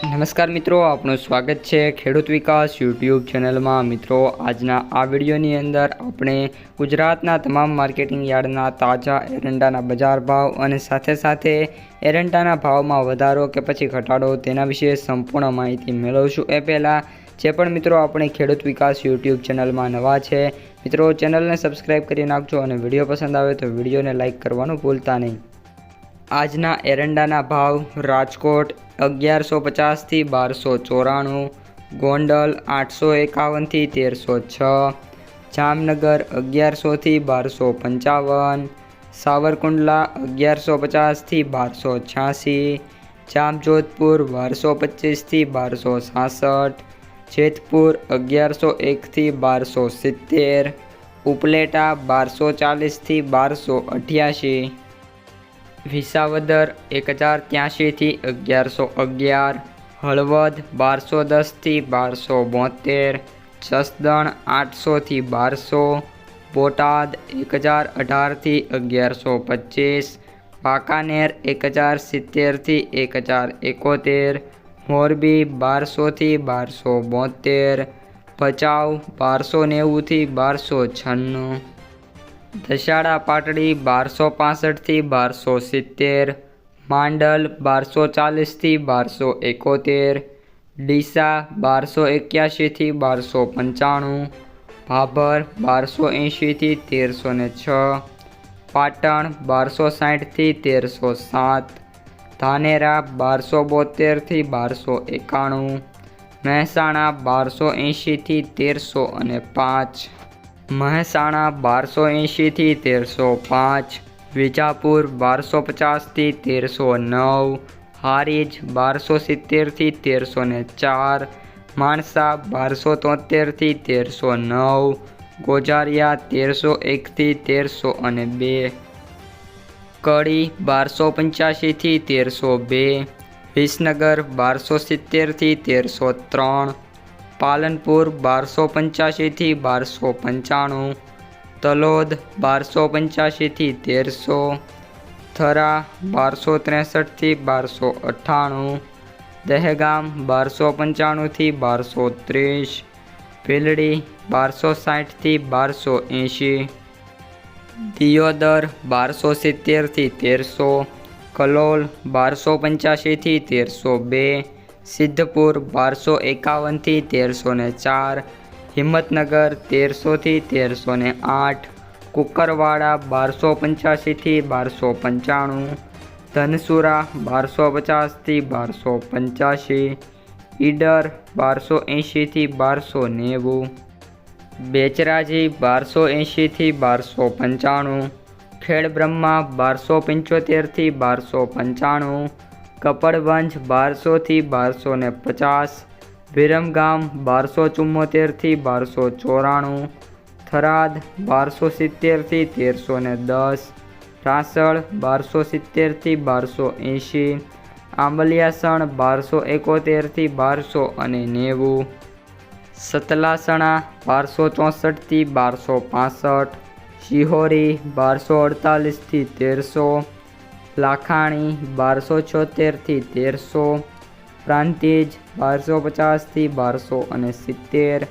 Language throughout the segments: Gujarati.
નમસ્કાર મિત્રો, આપનું સ્વાગત છે ખેડૂત વિકાસ યુટ્યુબ ચેનલમાં। મિત્રો, આજના આ વિડીયોની અંદર આપણે ગુજરાતના તમામ માર્કેટિંગ યાર્ડના તાજા એરંડાના બજાર ભાવ અને સાથે એરંડાના ભાવમાં વધારો કે પછી ઘટાડો તેના વિશે સંપૂર્ણ માહિતી મેળવશું। એ પહેલાં જે પણ મિત્રો આપણે ખેડૂત વિકાસ યુટ્યુબ ચેનલમાં નવા છે, મિત્રો ચેનલને સબસ્ક્રાઈબ કરી નાખજો અને વિડીયો પસંદ આવે તો વિડીયોને લાઇક કરવાનું ભૂલતા નહીં। આજના એરંડાના ભાવ: રાજકોટ 1150 થી 1294, ગોંડલ 851 થી 1306, જામનગર 1100 થી 1255, સાવરકુંડલા 1150 થી 1286, જામજોધપુર 1225 થી 1266, જેતપુર 1101 થી 1270, ઉપલેટા 1240 થી 1288, વિસાવદર 1083 થી 1111, હળવદ 1210 થી 1272, જસદણ 800 થી 1200, બોટાદ 1018 થી 1125, વાંકાનેર 1070 થી 1071, મોરબી 1200 થી 1272, ભચાઉ 1290 થી 1296, દસાડા પાટડી 1265 થી 1270, માંડલ 1240 થી 1271, ડીસા 1281 થી 1295, ભાભર 1280 થી 1306, પાટણ 1260 થી 1307, ધાનેરા 1272 થી 1291, મહેસાણા 1280 થી 1305, મહેસાણા 1280 થી 1305, વિજાપુર 1250 થી 1309, હારીજ 1270 થી 1304, માણસા 1273 થી 1309, ગોજારિયા 1301 થી 1302, કડી 1285 થી 1302, વિસનગર 1270 થી 1303, પાલનપુર 1285 થી 1295, તલોદ 1285 થી 1300, થરા 1263 થી 1298, દહેગામ 1295 થી 1230, ભીલડી 1260 થી 1280, દિયોદર 1270 થી 1300, કલોલ 1285 થી 1302, સિદ્ધપુર 1251 થી 1304, હિંમતનગર 1300 થી 1308, કુકરવાડા 1285 થી 1295, ધનસુરા 1250 થી 1285, ઈડર 1280 થી 1290, બેચરાજી 1280 થી 1295, ખેડબ્રહ્મા 1275 થી 1295, કપડવંજ 1200 થી 1250, વિરમગામ 1274 થી 1294, થરાદ 1270 થી 1310, રાસળ 1270 થી 1280, આંબલિયાસણ 1271 થી 1290, સતલાસણા 1264 થી 1265, શિહોરી 1248 થી 1300, લાખાણી 1276 થી 1300, પ્રાંતિજ 1250 થી 1270,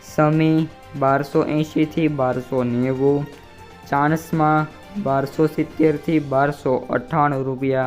સમી 1280 થી 1290, ચાણસ્મા 1270 થી 1298 રૂપિયા।